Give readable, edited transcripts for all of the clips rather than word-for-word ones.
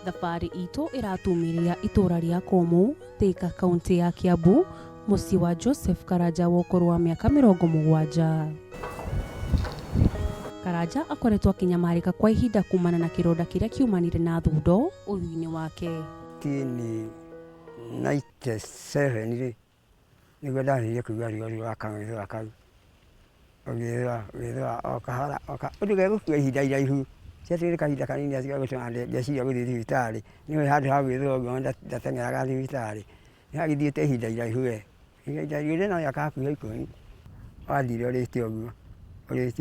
Thabarĩ itũ ĩratuumĩrĩra itũũra rĩa Komu, Thika, kaunti ya Kiambu, mũciĩ wa Joseph Karanja wa ũkũrũ wa mĩaka 70. Karanja akoretwo akĩnyamarĩka kwa ihinda kumana na kĩronda kĩrĩa kiumanire na thundo ũthiũ-inĩ wake. Ni 97 nĩguo ndarĩrĩirie kũigua ruo rwa kamũthũa kau. Ũgĩthũa o kahora ndũgegũkua ihinda iraihu. Ciatũire kahinda kanini atiga gũtũma ndeciria gũthiĩ thibitarĩ. Nĩwe handũ ha gwĩthũa ũguo ndateng'eraga thibitarĩ. Nĩhagĩthiĩte ihinda iraihu we. Ihinda iraihu no mĩaka hakuhĩ 10 wathire ũrĩte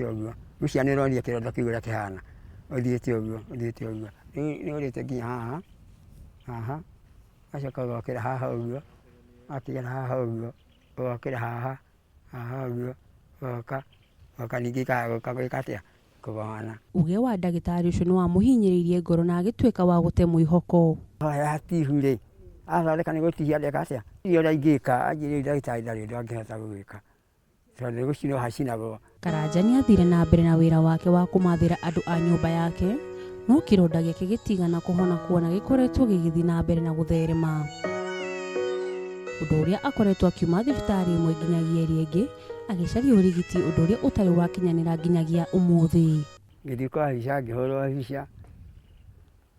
ũguo. Gucia nĩ ũronia kĩronda kĩu ũrĩa kĩhana. Ũthiĩte ũguo. Nĩ ũrĩte nginya haha. Gacoka ũgokĩra haha ũguo. Wakĩgera haha ũguo. Ũgokĩra haha ũguo. Ũgoka ningĩ gwĩka atĩa? Kũbana. Uge wa ndagĩtarĩ ũcio nĩ wamũhinyĩrĩirie ngoro na agĩtuĩka wa gũte mwĩhoko. Hatihu-rĩ, athondeka nĩ gũtihia ndeka atĩa? Ũrĩa ingĩka anjĩrĩire ndagĩtarĩ ndarĩ ũndũ angĩhota gũgĩka. Tondũ gũcinwo hacinagwo. Karanja nĩ athire na mbere na wĩra wake wa kũmathĩra andũ a nyũmba yake, no kĩronda gĩake gĩtigana kũhona kuona gĩkoretwo gĩgĩthiĩ na mbere na gũtherema. Ũndũ ũrĩa akoretwo akiuma thibitarĩ ĩmwe nginyagia ĩrĩa ĩngĩ, agĩcaria ũrigiti ũndũ ũrĩa ũtarĩ wakinyanĩra nginyagia ũmũthĩ. Ngĩthiĩ kwa bica ngĩhũrwo bica.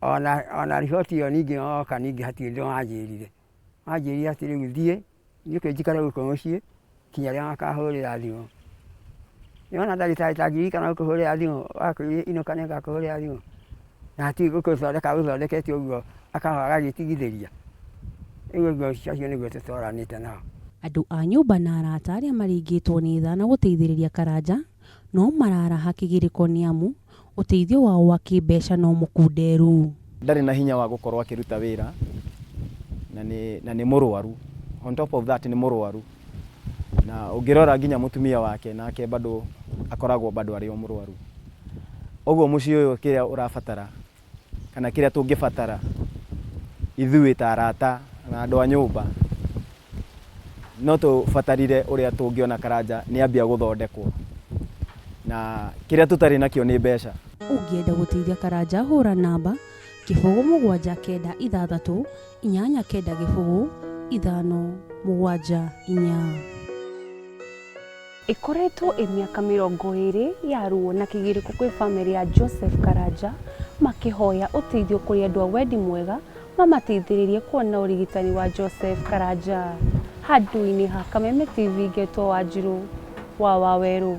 Ona riboti ĩyo ningĩ oka ningĩ hatirĩ ũndũ wanjĩrire. Wanjĩrire atĩ rĩu thiĩ njikare gũkũ mũciĩ kinya rĩrĩa makahũrĩra thimũ. Nĩwona ndagĩtarĩ tangĩririkana gũkũhũrĩra thimũ, wakĩinũka nĩagakũhũrĩra thimũ. Na hatirĩ gũthondeka gũthondekete ũguo akahoya agagĩtigithĩria. Rĩu ũguo acio nĩguo tũtoranĩte nao. Andũ a nyũmba na arata arĩa maringĩtwo nĩ tha na gũteithĩrĩria Karanja no mararaha kĩgirĩko nĩ amu ũteithio wao wa kĩmbeca no mũkunderu. Ndarĩ na hinya wa gũkorwo akĩruta wĩra na nĩ mũrwaru. On top of that nĩ mũrwaru. Na ũngĩrora nginya mũtumia wake nake bado akoragwo bado arĩ o mũrwaru. Ũguo mũciĩ ũyũ kĩrĩa ũrabatara kana kĩrĩa tũngĩbatara ithuĩ ta arata na andũ a nyũmba no tũbatarire ũrĩa tũngĩona Karanja nĩ ambia gũthondekwo. Na kĩrĩa tũtarĩ nakĩo nĩ mbeca. Ũngĩenda gũteithia Karanja hũra namba 0796 89 574. Ĩkoretwo mĩaka 20 ya ruo na kĩgirĩko kwĩ bamĩrĩ ya Joseph Karanja makĩhoya ũteithio kũrĩ andũ a wendi mwega mamateithĩrĩrie kuona ũrigitani wa Joseph Karanja. Handũ-inĩ ha Kameme TV ngetwo Wanjirũ wa Waweru.